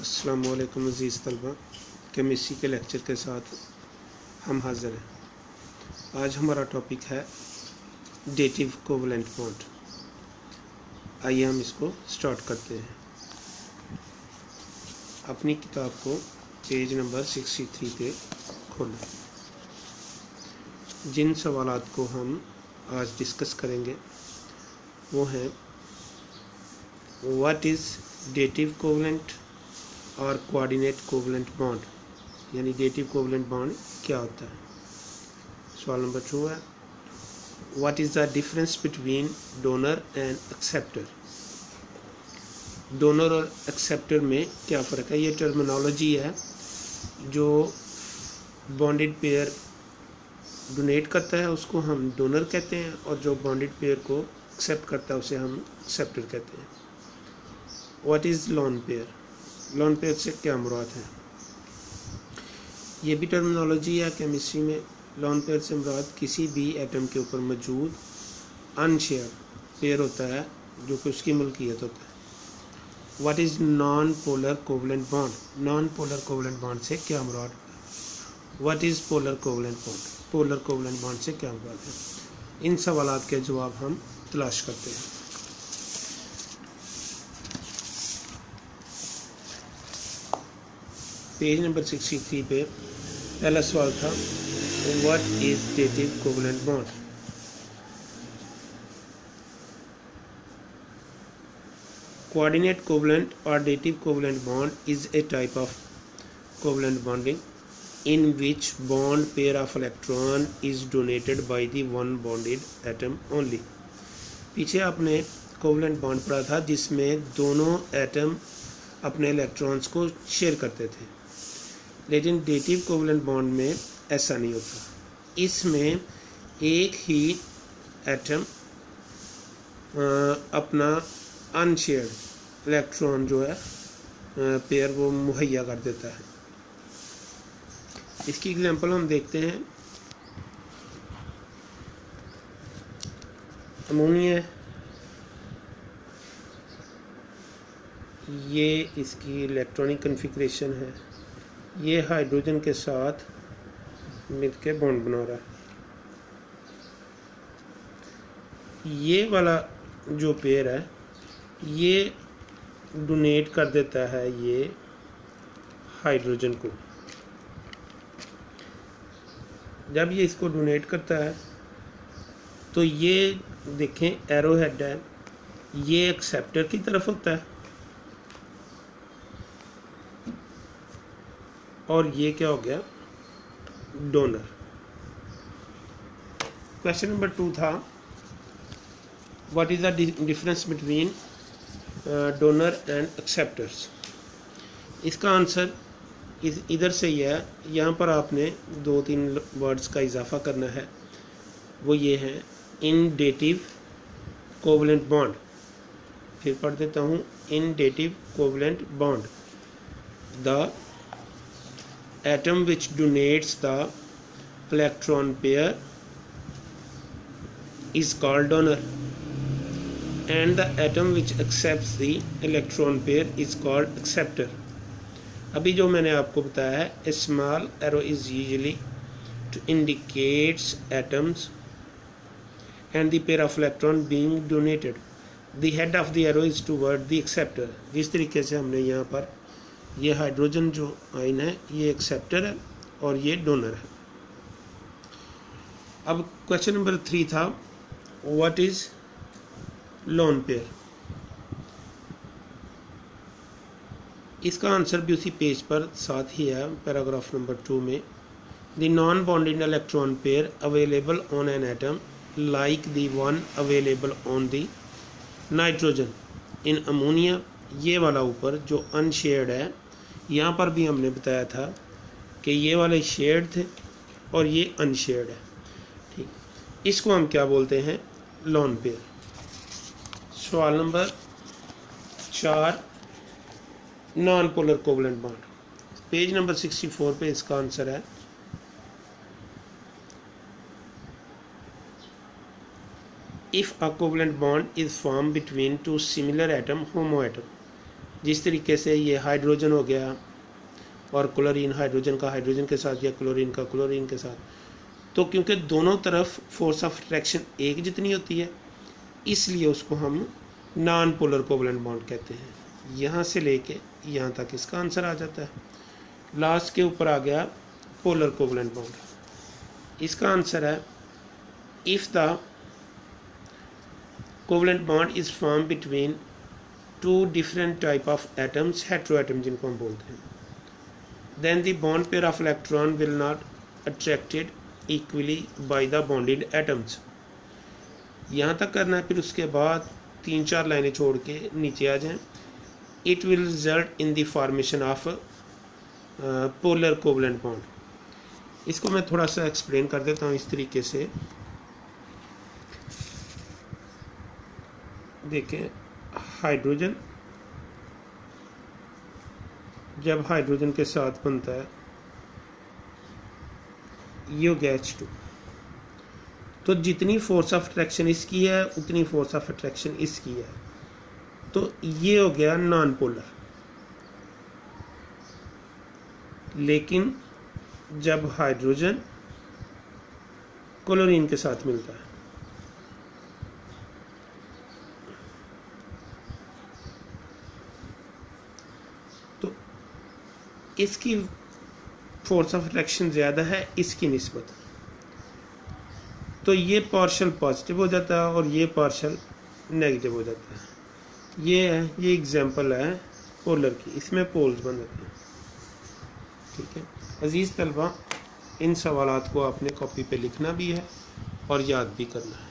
अस्सलामुअलैकुम अज़ीज़ तलबा, केमिस्ट्री के लेक्चर के साथ हम हाज़िर हैं। आज हमारा टॉपिक है डेटिव कोवलेंट बॉन्ड। आइए हम इसको स्टार्ट करते हैं। अपनी किताब को पेज नंबर 63 पे खोलें। जिन सवालात को हम आज डिस्कस करेंगे वो हैं व्हाट इज़ डेटिव कोवलेंट और कोऑर्डिनेट कोवलेंट बॉन्ड, यानी डेटिव कोवलेंट बॉन्ड क्या होता है। सवाल नंबर 2 है what is the difference between donor and acceptor. Donor और एक्सेप्टर में क्या फ़र्क है। ये टर्मिनोलॉजी है। जो बॉन्डेड पेयर डोनेट करता है उसको हम डोनर कहते हैं, और जो बॉन्डेड पेयर को एक्सेप्ट करता है उसे हम एक्सेप्टर कहते हैं। What is lone pair. Lone pair से क्या मुराद है। ये भी टर्मिनोलॉजी है केमिस्ट्री में। लोन पेयर से मुराद किसी भी एटम के ऊपर मौजूद अनशेयर्ड पेयर होता है जो कि उसकी मुल्कियत होता है। What is non polar covalent bond. Non polar covalent bond से क्या मुराद है। What is polar covalent bond. Polar covalent bond से क्या मुराद है। इन सवालात के जवाब हम तलाश करते हैं। पेज नंबर 63 पे पहला सवाल था what is dative covalent bond. Coordinate covalent और dative covalent bond is a type of covalent bonding in which bond pair of electron is donated by the one bonded atom only। पीछे आपने covalent bond पढ़ा था जिसमें दोनों atom अपने electrons को share करते थे, लेकिन डेटिव कोवलेंट बॉन्ड में ऐसा नहीं होता। इसमें एक ही एटम अपना अनशेयर्ड इलेक्ट्रॉन जो है पेयर वो मुहैया कर देता है। इसकी एग्जांपल हम देखते हैं। अमोनिया, ये इसकी इलेक्ट्रॉनिक कन्फिग्रेशन है। ये हाइड्रोजन के साथ मिलके बॉन्ड बना रहा है। ये वाला जो पेयर है ये डोनेट कर देता है ये हाइड्रोजन को। जब ये इसको डोनेट करता है तो ये देखें एरो हेड है, ये एक्सेप्टर की तरफ होता है और ये क्या हो गया डोनर। क्वेश्चन नंबर 2 था what is the difference between donor and acceptors. इसका आंसर इधर से ही है। यहाँ पर आपने 2-3 वर्ड्स का इजाफा करना है। वो ये है इन डेटिव कोवलेंट बॉन्ड। फिर पढ़ देता हूँ in dative covalent bond the atom which donates the electron pair is called donor and the atom which accepts the electron pair is called acceptor। अभी जो मैंने आपको बताया है a small arrow is usually to indicates atoms and the pair of electron being donated। the head of the arrow is toward the acceptor। जिस तरीके से हमने यहाँ पर ये हाइड्रोजन जो आयन है ये एक्सेप्टर है और ये डोनर है। अब क्वेश्चन नंबर 3 था व्हाट इज लोन पेयर। इसका आंसर भी उसी पेज पर साथ ही है पैराग्राफ नंबर 2 में। The non bonded electron pair available on an atom like the one available on the nitrogen in ammonia. ये वाला ऊपर जो अनशेयर्ड है, यहाँ पर भी हमने बताया था कि ये वाले शेयर्ड थे और ये अनशेयर्ड है। ठीक, इसको हम क्या बोलते हैं लोन पेयर। सवाल number 4 non polar covalent bond. Page number 64 पे इसका आंसर है if a covalent bond is form between 2 similar atom homo atom. जिस तरीके से ये हाइड्रोजन हो गया और क्लोरीन, हाइड्रोजन का हाइड्रोजन के साथ या क्लोरीन का क्लोरीन के साथ, तो क्योंकि दोनों तरफ फोर्स ऑफ अट्रैक्शन एक जितनी होती है इसलिए उसको हम नॉन पोलर कोवलेंट बॉन्ड कहते हैं। यहाँ से लेके यहाँ तक इसका आंसर आ जाता है। लास्ट के ऊपर आ गया पोलर कोवलेंट बॉन्ड। इसका आंसर है if the covalent bond is form between two different type of atoms, hetero atom जिनको हम बोलते हैं, then the bond pair of electron will not attracted equally by the bonded atoms. यहाँ तक करना है, फिर उसके बाद 3-4 लाइनें छोड़ के नीचे आ जाएं। It will result in the formation of polar covalent bond. इसको मैं थोड़ा सा एक्सप्लेन कर देता हूँ इस तरीके से। देखें, हाइड्रोजन जब हाइड्रोजन के साथ बनता है ये हो गया H2, तो जितनी फोर्स ऑफ अट्रैक्शन इसकी है उतनी फोर्स ऑफ अट्रैक्शन इसकी है, तो ये हो गया नॉन पोलर। लेकिन जब हाइड्रोजन क्लोरीन के साथ मिलता है तो इसकी फोर्स ऑफ अट्रैक्शन ज़्यादा है इसकी निस्बत, तो ये पार्शल पॉजिटिव हो जाता है और ये पार्शल नेगेटिव हो जाता है। ये एग्जांपल है पोलर की, इसमें पोल्स बन जाते हैं। ठीक है अजीज़ तलबा, इन सवालात को आपने कॉपी पे लिखना भी है और याद भी करना है।